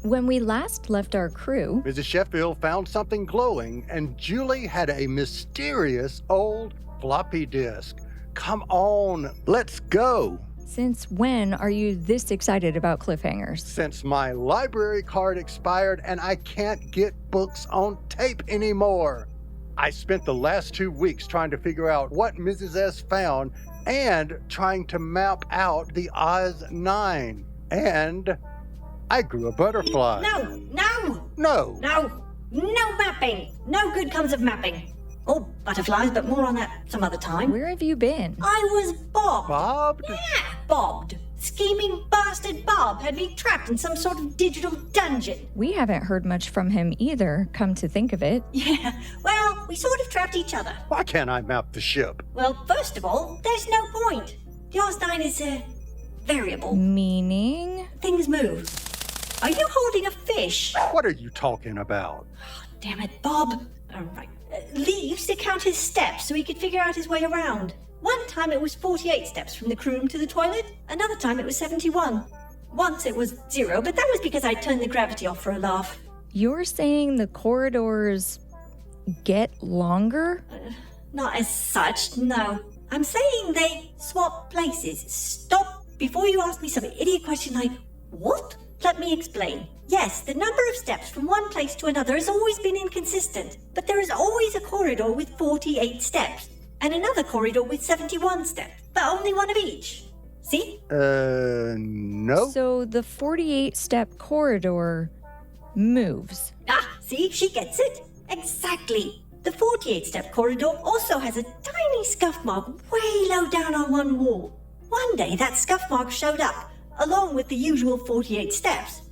When we last left our crew, Mrs. Sheffield found something glowing, and Julie had a mysterious old floppy disk. Come on, let's go. since when are you this excited about cliffhangers? Since my library card expired and I can't get books on tape anymore. I spent the last 2 weeks trying to figure out what Mrs. S found and trying to map out the Oz 9. And I grew a butterfly. No. No mapping. No good comes of mapping. Oh, butterflies, but more on that some other time. Where have you been? I was bobbed. Bobbed? Yeah, bobbed. Scheming bastard Bob had me trapped in some sort of digital dungeon. We haven't heard much from him either, come to think of it. Yeah, well, we sort of trapped each other. Why can't I map the ship? Well, first of all, there's no point. The Oz 9 is, variable. Meaning? Things move. Are you holding a fish? What are you talking about? Damn it, Bob. All right. Lee used to count his steps so he could figure out his way around. One time it was 48 steps from the crew room to the toilet. Another time it was 71. Once it was 0, but that was because I turned the gravity off for a laugh. You're saying the corridors get longer? Not as such, no. I'm saying they swap places. Stop before you ask me some idiot question like, what? Let me explain. Yes, the number of steps from one place to another has always been inconsistent, but there is always a corridor with 48 steps, and another corridor with 71 steps, but only one of each. See? No. So the 48-step corridor moves. Ah, see, she gets it. Exactly. The 48-step corridor also has a tiny scuff mark way low down on one wall. One day that scuff mark showed up, along with the usual 48 steps.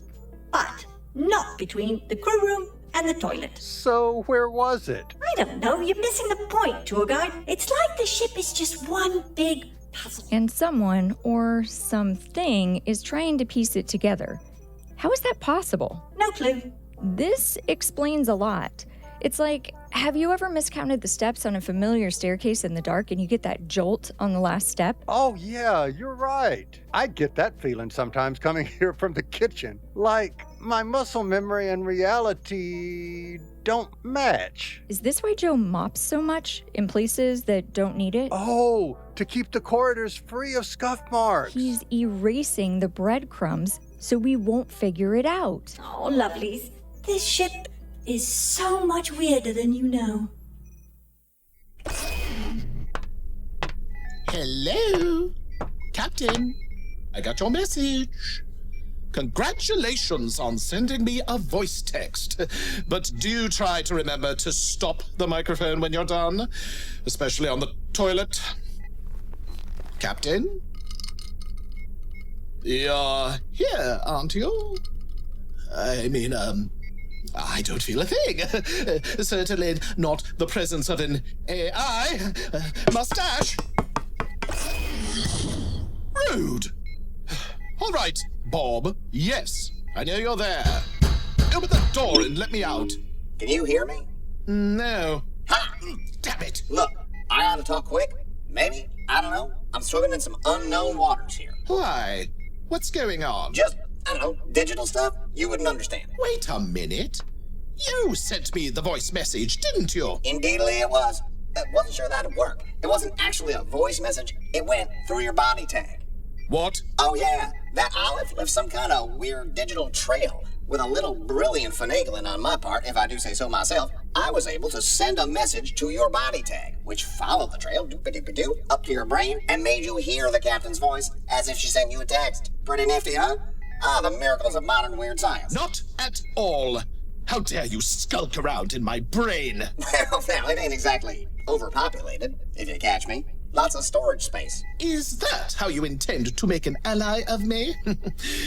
But not between the crew room and the toilet. So where was it? I don't know, you're missing the point, tour guide. It's like the ship is just one big puzzle. And someone or something is trying to piece it together. How is that possible? No clue. This explains a lot. It's like, have you ever miscounted the steps on a familiar staircase in the dark and you get that jolt on the last step? Oh, yeah, you're right. I get that feeling sometimes coming here from the kitchen. Like my muscle memory and reality don't match. Is this why Joe mops so much in places that don't need it? Oh, to keep the corridors free of scuff marks. He's erasing the breadcrumbs so we won't figure it out. Oh, lovelies. This ship is so much weirder than you know. Hello? Captain, I got your message. Congratulations on sending me a voice text. But do try to remember to stop the microphone when you're done, especially on the toilet. Captain? You're here, aren't you? I don't feel a thing. Certainly not the presence of an AI. Mustache. Rude. All right, Bob. Yes, I know you're there. Open the door and let me out. Can you hear me? No. Ha! Damn it. Look, I ought to talk quick. Maybe. I don't know. I'm swimming in some unknown waters here. Why? What's going on? Just, I don't know, digital stuff? You wouldn't understand. Wait a minute. You sent me the voice message, didn't you? Indeedly it was. I wasn't sure that'd work. It wasn't actually a voice message. It went through your body tag. What? Oh yeah, that olive left some kind of weird digital trail. With a little brilliant finagling on my part, if I do say so myself, I was able to send a message to your body tag, which followed the trail, doop-a-doop-a-doo, up to your brain, and made you hear the captain's voice as if she sent you a text. Pretty nifty, huh? Ah, the miracles of modern weird science. Not at all. How dare you skulk around in my brain? Well, it ain't exactly overpopulated, if you catch me. Lots of storage space. Is that how you intend to make an ally of me?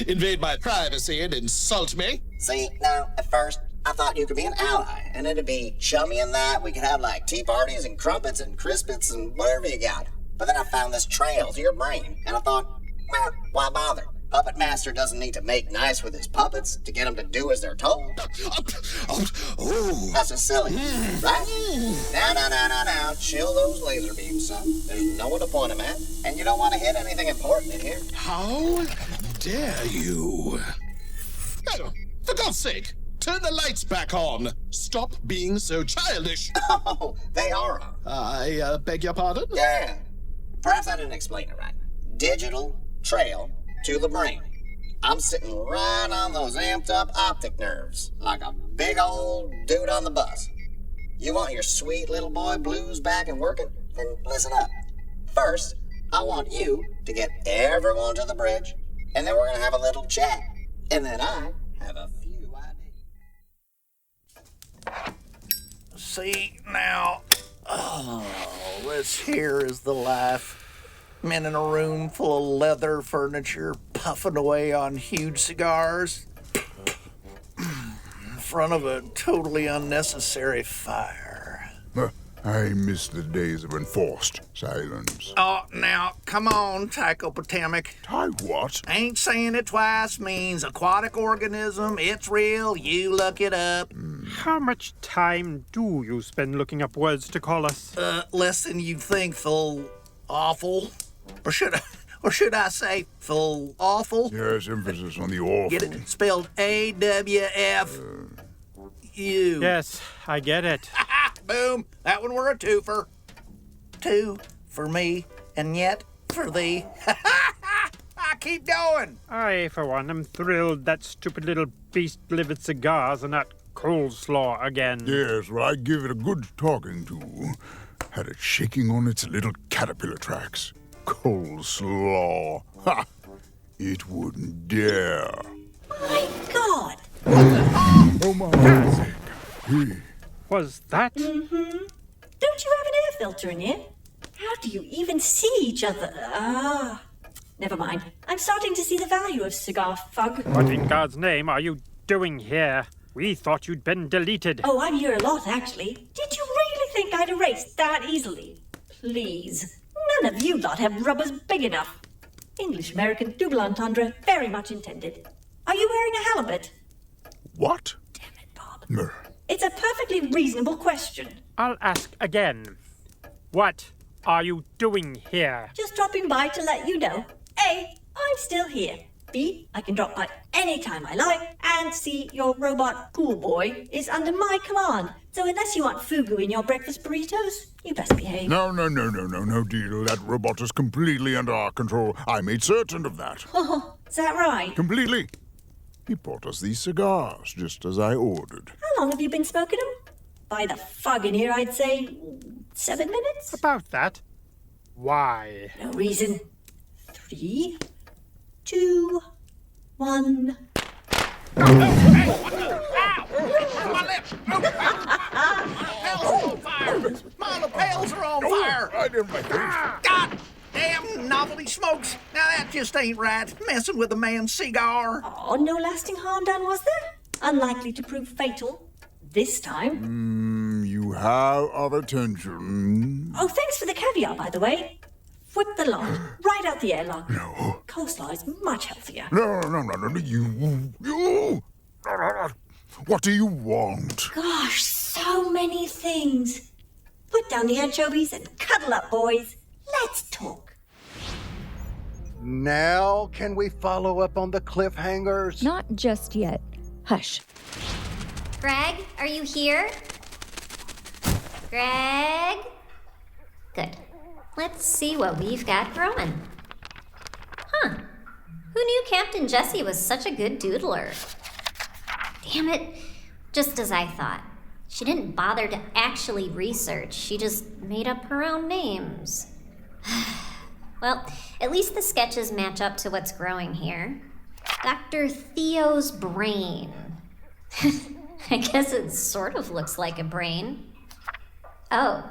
Invade my privacy and insult me? See, now, at first, I thought you could be an ally, and it'd be chummy and that. We could have, like, tea parties and crumpets and crispets and whatever you got. But then I found this trail to your brain, and I thought, well, why bother? Puppet Master doesn't need to make nice with his puppets to get them to do as they're told. That's just silly, right? Now, chill those laser beams, son. There's no one to point them at, and you don't want to hit anything important in here. How dare you? Oh, for God's sake, turn the lights back on. Stop being so childish. Oh, they are on. I beg your pardon? Yeah. Perhaps I didn't explain it right. Digital trail to the brain. I'm sitting right on those amped up optic nerves, like a big old dude on the bus. You want your sweet little boy blues back and working? Then listen up. First, I want you to get everyone to the bridge, and then we're going to have a little chat. And then I have a few ideas. See, now, this here is the life. Men in a room full of leather furniture, puffing away on huge cigars. In front of a totally unnecessary fire. I miss the days of enforced silence. Oh, now, come on, Tychopotamic. Ty what? Ain't saying it twice means aquatic organism. It's real. You look it up. How much time do you spend looking up words to call us? Less than you'd think, full awful. Or should I say full awful? Yes, emphasis on the awful. Get it spelled A-W-F-U. Yes, I get it. Boom. That one were a twofer. 2 for me, and yet for thee. I keep going. I, for one, am thrilled that stupid little beast-livered cigars are not coleslaw again. Yes, well, I give it a good talking to. Had it shaking on its little caterpillar tracks. Coleslaw. Ha! It wouldn't dare. My God! Oh, my. Hey. Was that? Don't you have an air filter in here? How do you even see each other? Never mind. I'm starting to see the value of cigar fug. What in God's name are you doing here? We thought you'd been deleted. Oh, I'm here a lot, actually. Did you really think I'd erase that easily? Please. None of you lot have rubbers big enough. English-American double entendre, very much intended. Are you wearing a halibut? What? Damn it, Bob. Mer. It's a perfectly reasonable question. I'll ask again. What are you doing here? Just dropping by to let you know. A, I'm still here. B, I can drop by any time I like. And C, your robot cool boy is under my command. So unless you want fugu in your breakfast burritos, you best behave. No, deal. That robot is completely under our control. I made certain of that. Oh, is that right? Completely. He brought us these cigars, just as I ordered. How long have you been smoking them? By the fog in here, I'd say 7 minutes? About that. Why? No reason. 3, 2, 1. My lapels are on fire. Right in my face. God damn novelty smokes. Now that just ain't right. Messing with a man's cigar. Oh, no lasting harm done, was there? Unlikely to prove fatal. This time. You have our attention. Oh, thanks for the caviar, by the way. Whip the log, right out the airlock. No. Coleslaw is much healthier. No, you. What do you want? Gosh, so many things. Put down the anchovies and cuddle up, boys. Let's talk. Now, can we follow up on the cliffhangers? Not just yet. Hush. Greg, are you here? Greg? Good. Let's see what we've got growing. Huh. Who knew Captain Jessie was such a good doodler? Damn it. Just as I thought. She didn't bother to actually research. She just made up her own names. Well, at least the sketches match up to what's growing here. Dr. Theo's brain. I guess it sort of looks like a brain. Oh,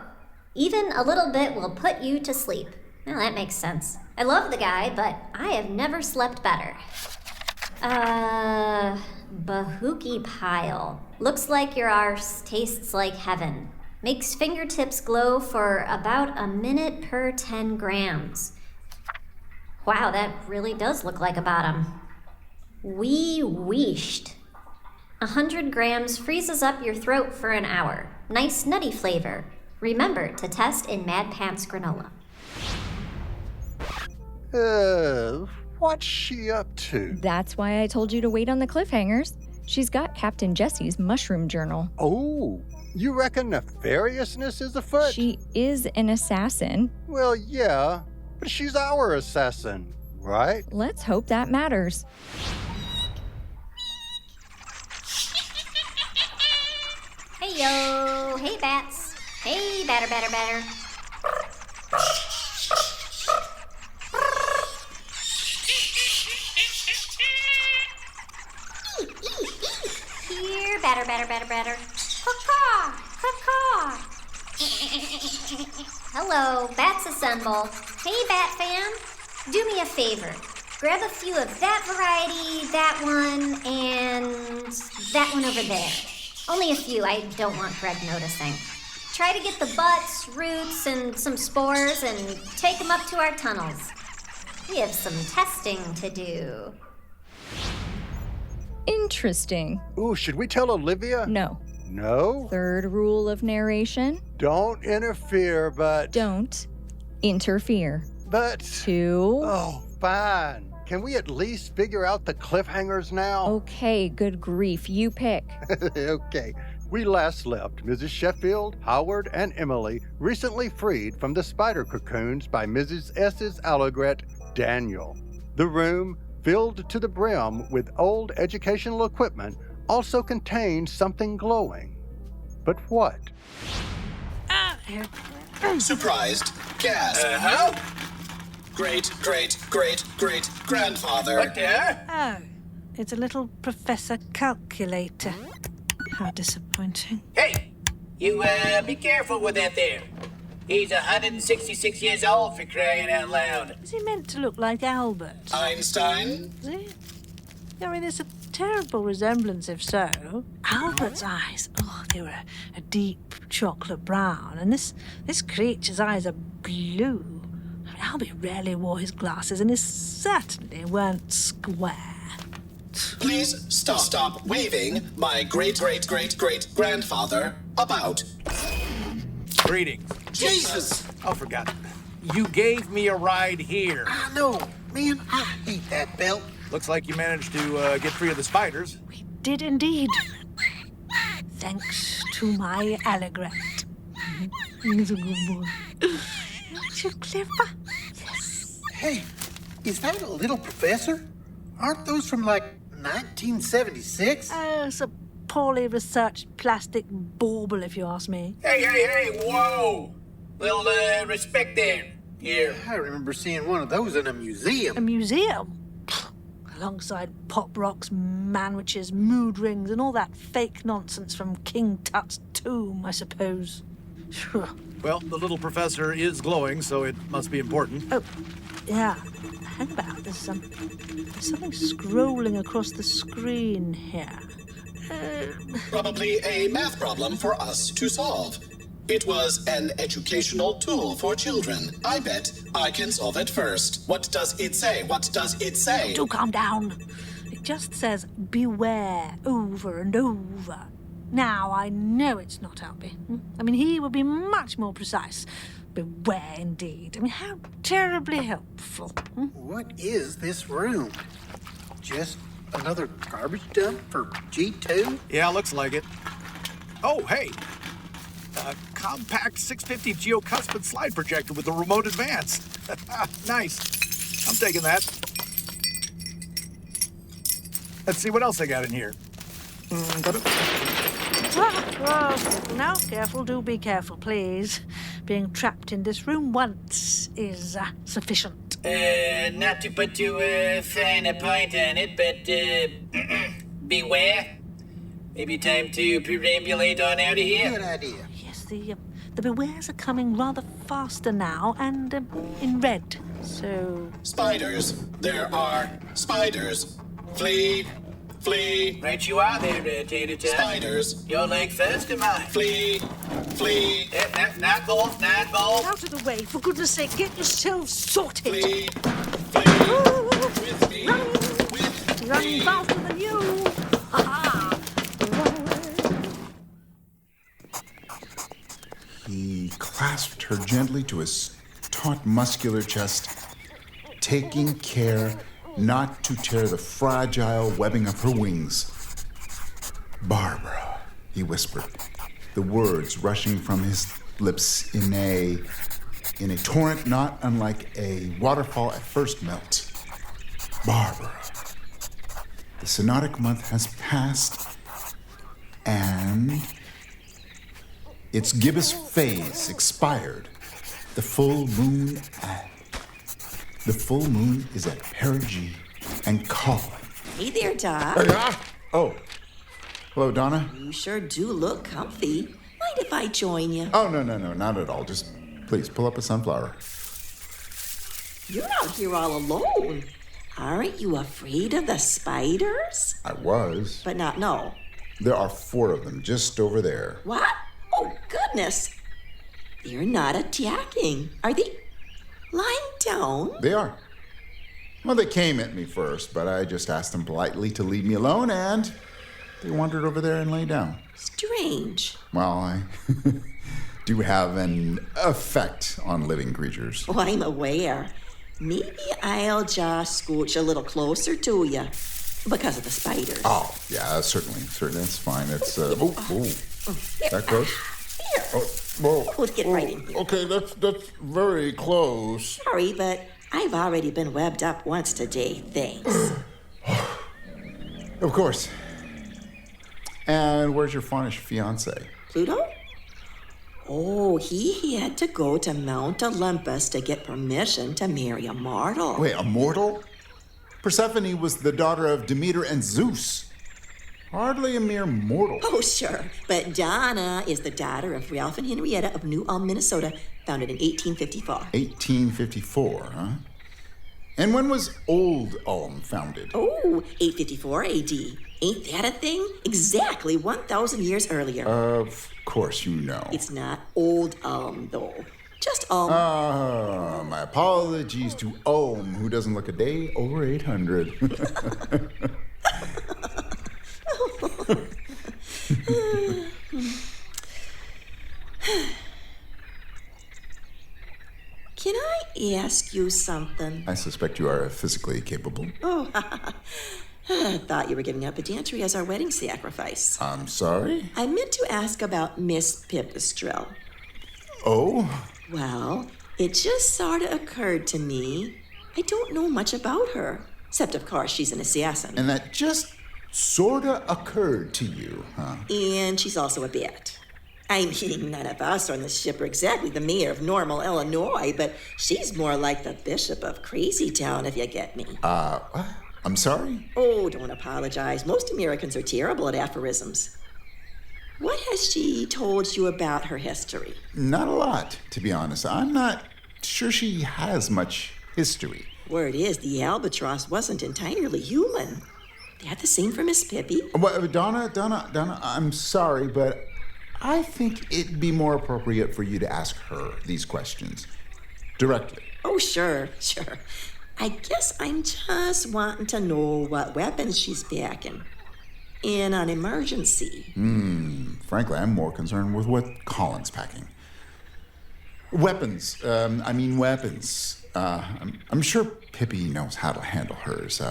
even a little bit will put you to sleep. Well, that makes sense. I love the guy, but I have never slept better. Bahuki pile. Looks like your arse tastes like heaven. Makes fingertips glow for about a minute per 10 grams. Wow, that really does look like a bottom. Wee weeshed. 100 grams freezes up your throat for an hour. Nice nutty flavor. Remember to test in Mad Pants granola. What's she up to? That's why I told you to wait on the cliffhangers. She's got Captain Jesse's mushroom journal. Oh, you reckon nefariousness is afoot? She is an assassin. Well, yeah, but she's our assassin, right? Let's hope that matters. Hey yo, hey bats. Hey batter. Here, batter. Caw. Hello, bats assemble. Hey bat fam, do me a favor. Grab a few of that variety, that one, and that one over there. Only a few, I don't want Greg noticing. Try to get the butts, roots, and some spores and take them up to our tunnels. We have some testing to do. Interesting. Ooh, should we tell Olivia? No. No? Third rule of narration. Don't interfere, but... Don't interfere. But... 2. Oh, fine. Can we at least figure out the cliffhangers now? Okay, good grief. You pick. Okay. We last left Mrs. Sheffield, Howard, and Emily recently freed from the spider cocoons by Mrs. S's allogret, Daniel. The room, filled to the brim with old educational equipment, also contained something glowing. But what? Surprised. Gasp. Great grandfather. What there? Oh, it's a little Professor Calculator. How disappointing. Hey, you be careful with that there. He's 166 years old, for crying out loud. Is he meant to look like Albert? Einstein? Is he? I mean, there's a terrible resemblance if so. Albert's eyes, they were a deep chocolate brown, and this creature's eyes are blue. I mean, Albert rarely wore his glasses, and his certainly weren't square. Please stop waving my great grandfather about. Greetings. Jesus! Oh, forgot. You gave me a ride here. I know. Man, I hate that belt. Looks like you managed to get free of the spiders. We did indeed. Thanks to my allogret. He's a good boy. Aren't you clever? Yes. Hey, is that a little professor? Aren't those from, 1976? It's a poorly researched plastic bauble, if you ask me. Hey, whoa! Little, respect there. Here. I remember seeing one of those in a museum. A museum? Alongside pop rocks, manwiches, mood rings, and all that fake nonsense from King Tut's tomb, I suppose. Sure. Well, the little professor is glowing, so it must be important. Oh, yeah. Hang about. There's something scrolling across the screen here. Probably a math problem for us to solve. It was an educational tool for children. I bet I can solve it first. What does it say? Do calm down. It just says beware over and over. Now, I know it's not Albie. I mean, he would be much more precise. Beware indeed. I mean, how terribly helpful. What is this room? Just another garbage dump for G2? Yeah, looks like it. Oh, hey! A compact 650 geocuspid slide projector with a remote advance. Nice. I'm taking that. Let's see what else I got in here. Now, careful. Do be careful, please. Being trapped in this room once is sufficient. Not to put too fine a point on it, but beware. Maybe time to perambulate on out of here. Good idea. Yes, the bewares are coming rather faster now, and in red, so... Spiders. There are spiders. Flee. Right you are there, Tater Tot. Spiders. Your leg first or mine? Flee. Not both. Out of the way, for goodness sake, get yourselves sorted. Flee. With me. Running faster than you. Ha-ha. He clasped her gently to his taut, muscular chest, taking care not to tear the fragile webbing of her wings. Barbara, he whispered, the words rushing from his lips in a torrent not unlike a waterfall at first melt. Barbara. The synodic month has passed, and its gibbous phase expired. The full moon is at perigee and Colin. Hey there, Doc. Oh, hello, Donna. You sure do look comfy. Mind if I join you? Oh, no, not at all. Just please pull up a sunflower. You're out here all alone. Aren't you afraid of the spiders? I was. But not no. There are 4 of them just over there. What? Oh, goodness. They're not attacking. Are they lying down? They are. Well, they came at me first, but I just asked them politely to leave me alone, and they wandered over there and lay down. Strange. Well, I do have an effect on living creatures. Oh, I'm aware. Maybe I'll just scooch a little closer to you because of the spiders. Oh, yeah, certainly, that's fine. It's, that close? Here. Whoa. Let's get right in here. Okay, that's very close. Sorry, but I've already been webbed up once today, thanks. Of course. And where's your faunish fiancé? Pluto? Oh, he had to go to Mount Olympus to get permission to marry a mortal. Wait, a mortal? Persephone was the daughter of Demeter and Zeus. Hardly a mere mortal. Oh, sure. But Donna is the daughter of Ralph and Henrietta of New Ulm, Minnesota, founded in 1854. 1854, huh? And when was Old Ulm founded? Oh, 854 AD. Ain't that a thing? Exactly 1,000 years earlier. Of course you know. It's not Old Ulm, though. Just Ulm. My apologies to Ulm, who doesn't look a day over 800. Can I ask you something? I suspect you are physically capable. Oh, I thought you were giving up pedantry as our wedding sacrifice. I'm sorry? I meant to ask about Miss Pipistrelle. Oh? Well, it just sort of occurred to me. I don't know much about her, except, of course, she's an assassin. And that just sort of occurred to you, huh? And she's also a bat. I mean, none of us on the ship are exactly the mayor of Normal, Illinois, but she's more like the bishop of Crazy Town, if you get me. What? I'm sorry? Oh, don't apologize. Most Americans are terrible at aphorisms. What has she told you about her history? Not a lot, to be honest. I'm not sure she has much history. Word is, the albatross wasn't entirely human. They had the same for Miss Pippi. Well, Donna, I'm sorry, but I think it'd be more appropriate for you to ask her these questions directly. Oh, sure. I guess I'm just wanting to know what weapons she's packing in an emergency. Frankly, I'm more concerned with what Colin's packing. Weapons. Weapons. I'm sure Pippi knows how to handle hers.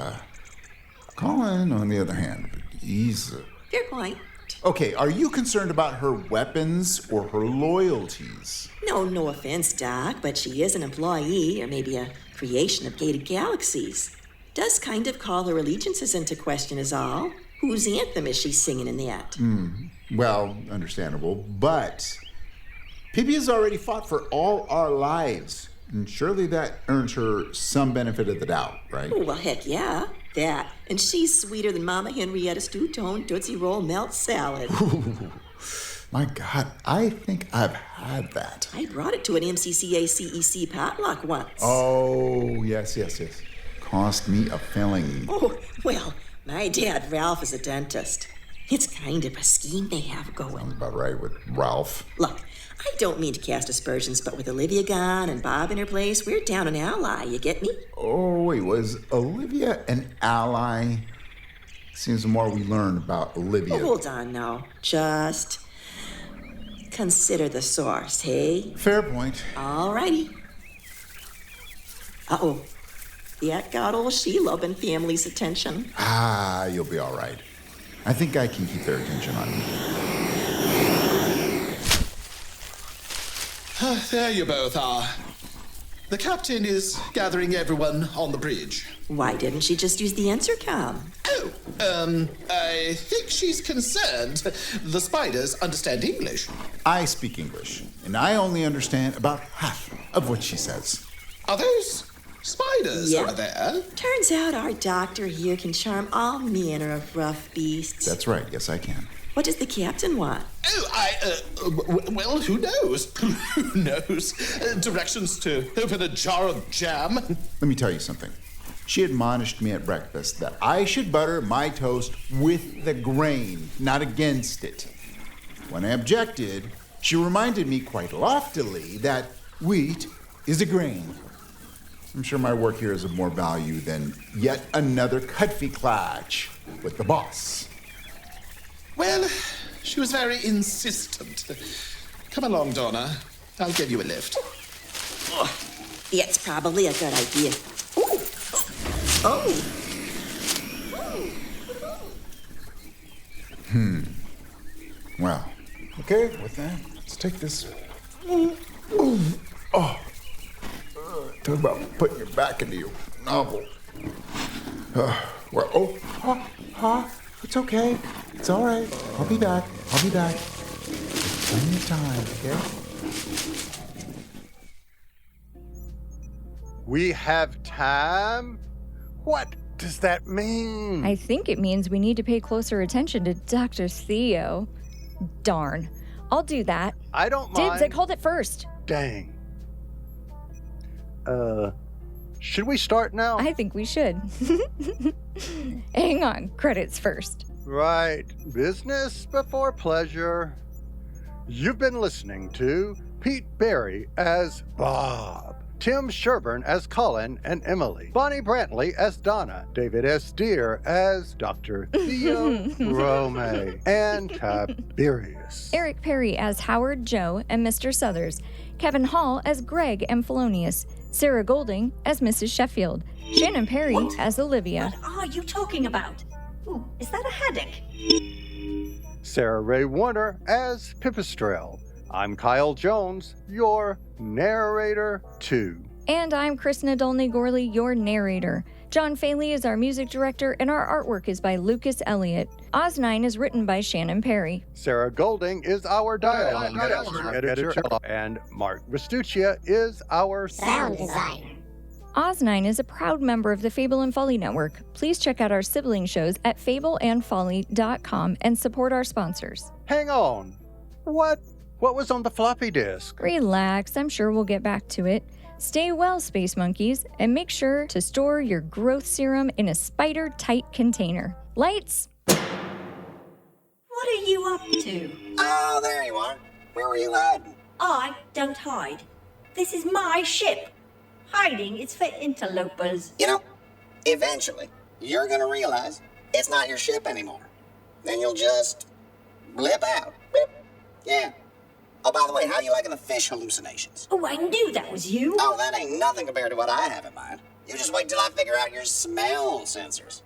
Colin, on the other hand, he's... Fair point. Okay, are you concerned about her weapons or her loyalties? No offense, Doc, but she is an employee, or maybe a creation of Gated Galaxies. Does kind of call her allegiances into question is all. Whose anthem is she singing in that? Well, understandable, but Pippi has already fought for all our lives, and surely that earns her some benefit of the doubt, right? Oh, well, heck yeah, that. And she's sweeter than Mama Henrietta's two-tone Tootsie Roll melt salad. Ooh, my God, I think I've had that. I brought it to an MCCA CEC potluck once. Oh, yes. Cost me a filling. Oh, well, my dad, Ralph, is a dentist. It's kind of a scheme they have going. Sounds about right with Ralph. Look, I don't mean to cast aspersions, but with Olivia gone and Bob in her place, we're down an ally, you get me? Oh, wait, was Olivia an ally? Seems the more we learn about Olivia... Oh, hold on now. Just consider the source, hey? Fair point. All righty. Uh-oh. That got old Sheila and family's attention. You'll be all right. I think I can keep their attention on me. There you both are. The captain is gathering everyone on the bridge. Why didn't she just use the intercom? Oh, I think she's concerned the spiders understand English. I speak English, and I only understand about half of what she says. Are those spiders over there? Turns out our doctor here can charm all manner of rough beasts. That's right, yes I can. What does the captain want? Oh, well, who knows? Who knows? Directions to open a jar of jam? Let me tell you something. She admonished me at breakfast that I should butter my toast with the grain, not against it. When I objected, she reminded me quite loftily that wheat is a grain. I'm sure my work here is of more value than yet another cutfee clutch with the boss. Well, she was very insistent. Come along, Donna. I'll give you a lift. That's probably a good idea. Ooh. Oh. Well, okay, with that, let's take this. Oh. Talk about putting your back into your novel. It's okay. It's all right. I'll be back. There's plenty of time, okay? We have time? What does that mean? I think it means we need to pay closer attention to Dr. Theo. Darn. I'll do that. I don't mind. Dibs, I called it first. Dang. Should we start now? I think we should. Hang on, credits first. Right. Business before pleasure. You've been listening to Pete Berry as Bob, Tim Sherburn as Colin and Emily, Bonnie Brantley as Donna, David S. Deere as Dr. Theo Bromae, and Tiberius. Eric Perry as Howard, Joe, and Mr. Southers, Kevin Hall as Greg and Felonius, Sarah Golding as Mrs. Sheffield, Shannon Perry as Olivia. What are you talking about? Ooh, is that a haddock? Sarah Ray Warner as Pipistrelle. I'm Kyle Jones, your Narrator Two. And I'm Chris Nadolny Gourley, your narrator. John Faley is our music director, and our artwork is by Lucas Elliott. Oz 9 is written by Shannon Perry. Sarah Golding is our dialogue editor, and Mark Vestuccia is our sound designer. Oz 9 is a proud member of the Fable and Folly Network. Please check out our sibling shows at fableandfolly.com and support our sponsors. Hang on. What was on the floppy disk? Relax, I'm sure we'll get back to it. Stay well, Space Monkeys, and make sure to store your growth serum in a spider-tight container. Lights! What are you up to? Oh, there you are. Where were you hiding? I don't hide. This is my ship. Hiding is for interlopers. You know, eventually, you're gonna realize it's not your ship anymore. Then you'll just blip out. Blip. Yeah. Oh, by the way, how you liking the fish hallucinations? Oh, I knew that was you. Oh, that ain't nothing compared to what I have in mind. You just wait till I figure out your smell sensors.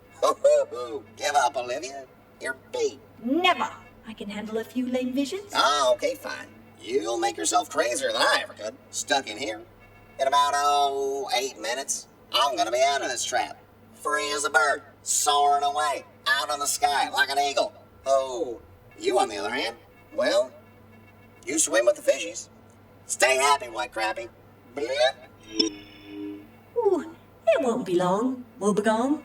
Give up, Olivia. You're beat. Never. I can handle a few lame visions. Oh, okay, fine. You'll make yourself crazier than I ever could. Stuck in here. In about, 8 minutes, I'm gonna be out of this trap. Free as a bird, soaring away, out in the sky like an eagle. Oh, you on the other hand, well, you swim with the fishies. Stay happy, white crappie. Blip. Ooh, it won't be long. We'll be gone.